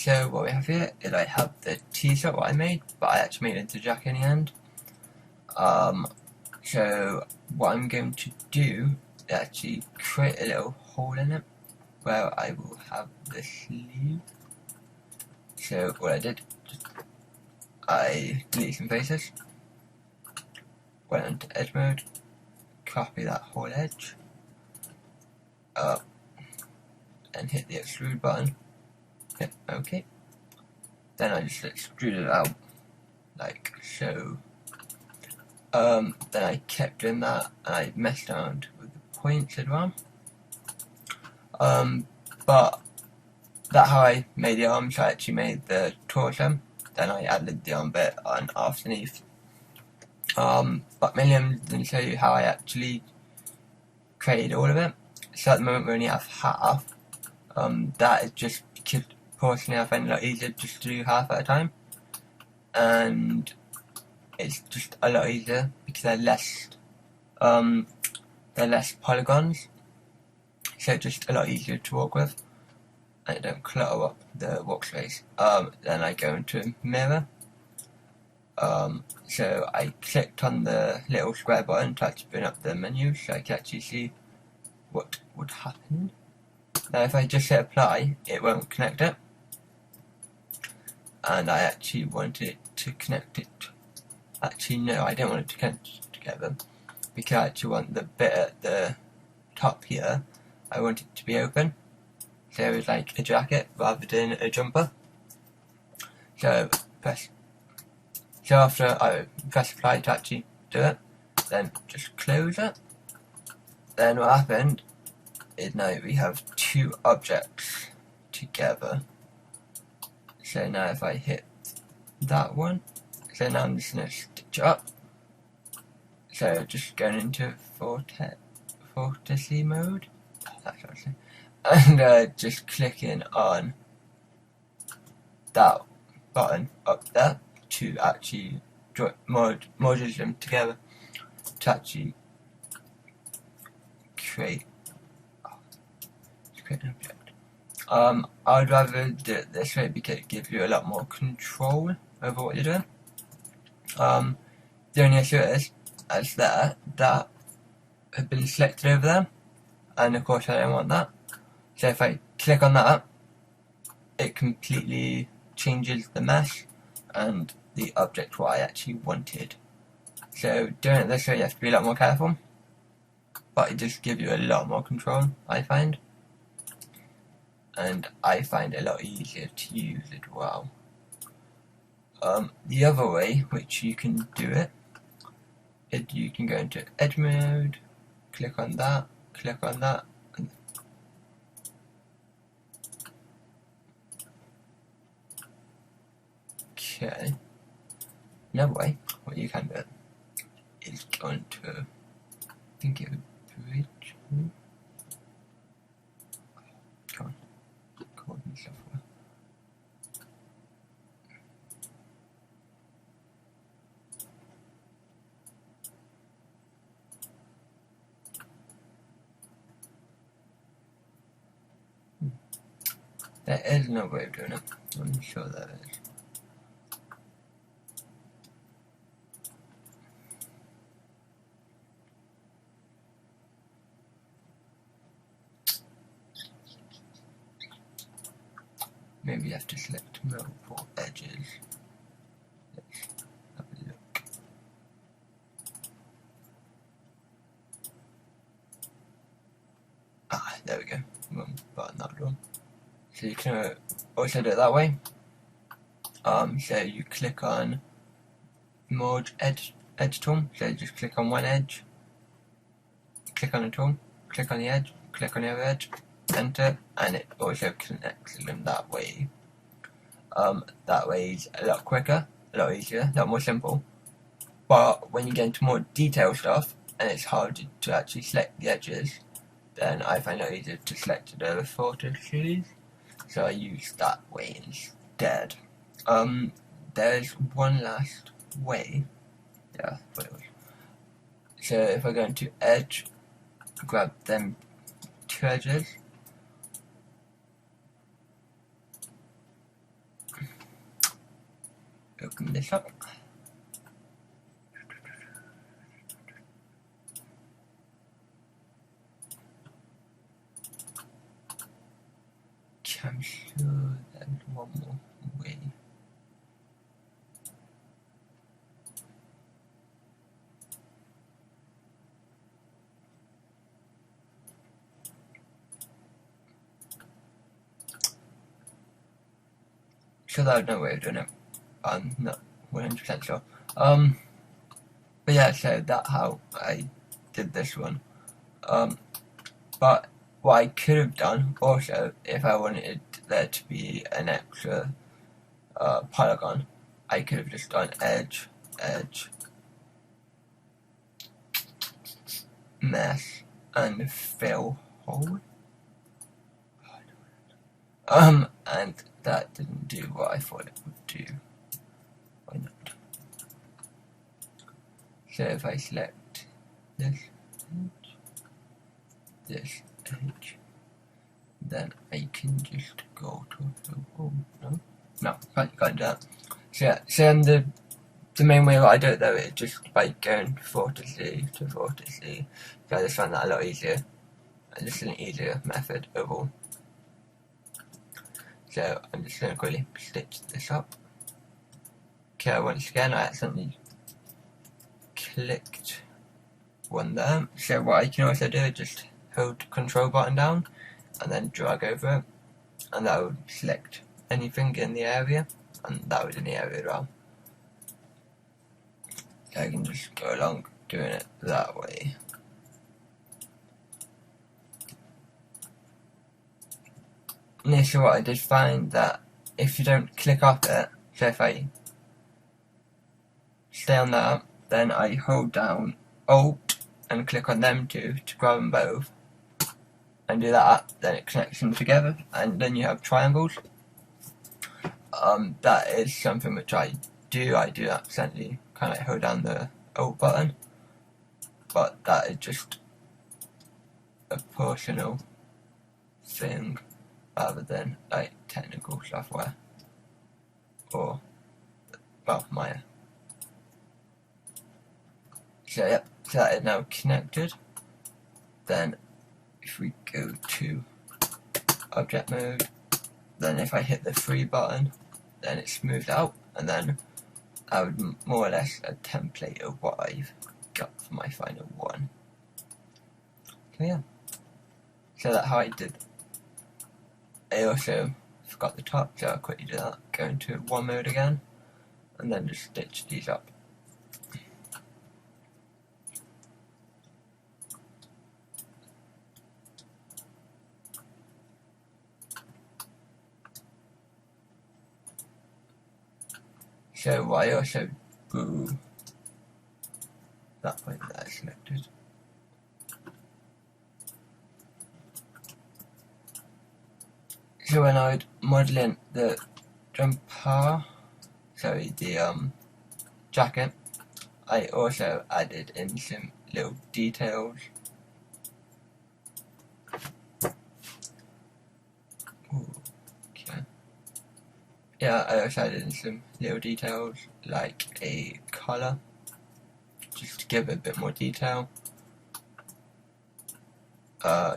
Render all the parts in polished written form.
So what we have here is I have the t-shirt what I made, but I actually made it into a jacket in the end. So what I'm going to do is actually create a little hole in it where I will have the sleeve. So what I did, I deleted some faces, went into edge mode, copy that whole edge, and hit the extrude button, hit OK. Then I just extruded it out, like so. Then I kept doing that, and I messed around with the points as well. But that's how I made the arms. I actually made the torso, then I added the arm bit on underneath. But mainly I'm going to show you how I actually created all of it. So at the moment we only have half. That is just because personally I find it a lot easier just to do half at a time. And it's just a lot easier because they're less polygons. So it's just a lot easier to work with. And it don't clutter up the workspace. Then I go into mirror. So I clicked on the little square button to actually bring up the menu so I can actually see what would happen. Now if I just hit apply, it won't connect it. And I actually wanted it to connect it. Actually no, I don't want it to connect together because I actually want the bit at the top here, I want it to be open. So it's like a jacket rather than a jumper. So after I press apply to actually do it, then just close it. Then what happened is now we have two objects together. So now if I hit that one, so now I'm just going to stitch it up. So just going into Vortice mode, that's what I'm saying. And just clicking on that button up there to actually merge them together to actually create an object. I would rather do it this way because it gives you a lot more control over what you're doing. The only issue is, as that had been selected over there, and of course I don't want that. So if I click on that, it completely changes the mesh and the object what I actually wanted. So doing it this way you have to be a lot more careful, but it just gives you a lot more control, I find. And I find it a lot easier to use as well. The other way which you can do it is you can go into edge mode, click on that, and okay. Another way, what you can do is go into, I think it would bridge. Come on, coordinate software. There is no way of doing it. I'm sure there is. Maybe you have to select multiple edges. Let's have a look. There we go. One button, that one. So you can also do it that way. So you click on merge edge tool. So just click on one edge, click on the tool, click on the edge, click on the other edge, enter, and it also connects them that way. That way is a lot quicker, a lot easier, a lot more simple. But when you get into more detailed stuff and it's hard to actually select the edges, then I find it easier to select the vertices. So I use that way instead. There's one last way. Yeah, what it was. So if I go into edge, grab them two edges, open this up. I'm sure there's one more way. Sure, that was no way of doing it. I'm not 100% sure. But yeah, so that's how I did this one. But what I could have done also, if I wanted there to be an extra polygon, I could have just done edge, edge, mesh, and fill hole. And that didn't do what I thought it would do. Why not? So if I select this edge, this edge, then I can just go to the hole. No, can't do that. So yeah, so the main way I do it though is just by going vertically to vertically. So I just find that a lot easier. And just an easier method overall. So I'm just going to quickly stitch this up. Okay, once again I accidentally clicked one there. So what I can also do is just hold the control button down and then drag over it, and that would select anything in the area, and that was in the area as well. So I can just go along doing it that way. And so what I did find that if you don't click off it, so if I stay on that, then I hold down Alt and click on them two to grab them both, and do that, then it connects them together, and then you have triangles. That is something which I do accidentally kind of hold down the Alt button, but that is just a personal thing rather than like technical software or well Maya. So yep, so that is now connected. Then if we go to object mode, then if I hit the 3 button, then it's smoothed out, and then I would more or less a template of what I've got for my final one. So yeah, so that's how I did. I also forgot the top, so I'll quickly do that. Go into one mode again, and then just stitch these up. So what I also do, that point that I selected. So when I was modelling the jumper, sorry, the jacket, I also added in some little details. Okay. Yeah, I also added in some little details like a colour, just to give it a bit more detail.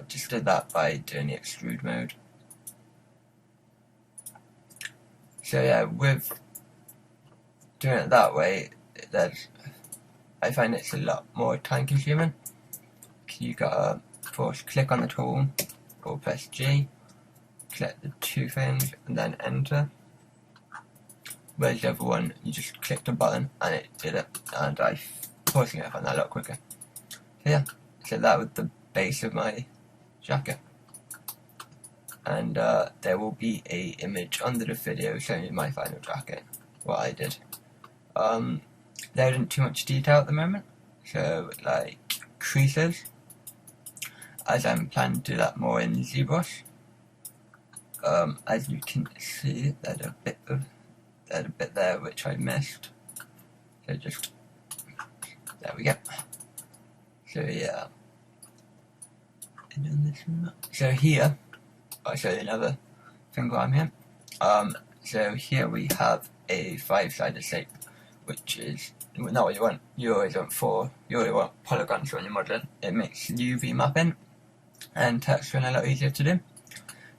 Just did that by doing the extrude mode. So yeah, with doing it that way, I find it's a lot more time consuming. You gotta first click on the tool, or press G, click the 2 things, and then enter. Whereas the other one, you just clicked a button and it did it, and I personally found that a lot quicker. So yeah, so that was the base of my jacket. And there will be a image under the video showing you my final jacket, what I did. There isn't too much detail at the moment, so like creases, as I'm planning to do that more in ZBrush. As you can see, there's a bit there which I missed, so just, there we go. So yeah, so here, I'll show you another thing while I'm here. So here we have a 5-sided shape, which is not what you want. You always want polygons when you're modelling. It makes UV mapping and texturing a lot easier to do.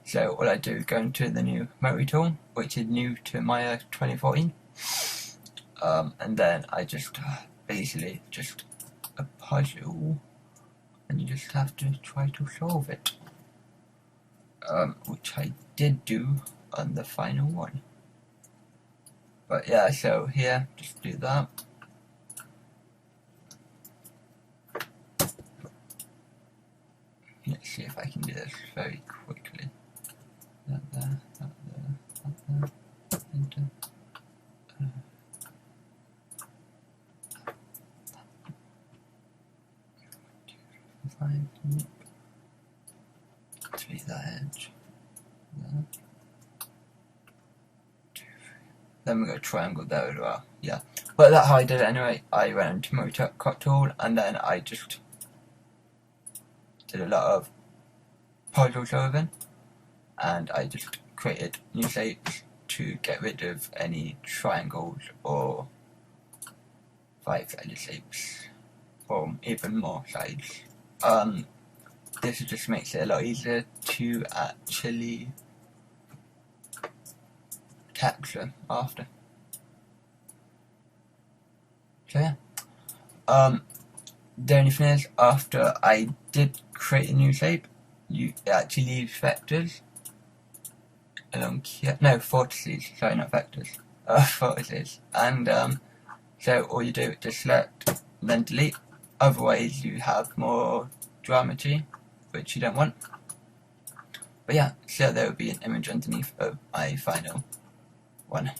So all I do is go into the new Moti tool, which is new to Maya 2014, and then I just basically just a puzzle, and you just have to try to solve it, which I did do on the final one. But yeah, so here, just do that. Let's see if I can do this very quickly. That there, that there, that there, enter. 5, 3 that edge. There. 2, 3. Then we got a triangle there as well. Yeah, but that's how I did it anyway. I went into Moti tool, and then I just did a lot of puzzle solving, and I just created new shapes to get rid of any triangles or 5-sided shapes, or even more sides. This just makes it a lot easier to actually texture after. So yeah. The only thing is, after I did create a new shape, you actually leave vectors along here. No, vortices. Sorry, not vectors. Vortices. And so all you do is just select, then delete. Otherwise, you have more geometry, which you don't want. But yeah, so there will be an image underneath of my final one.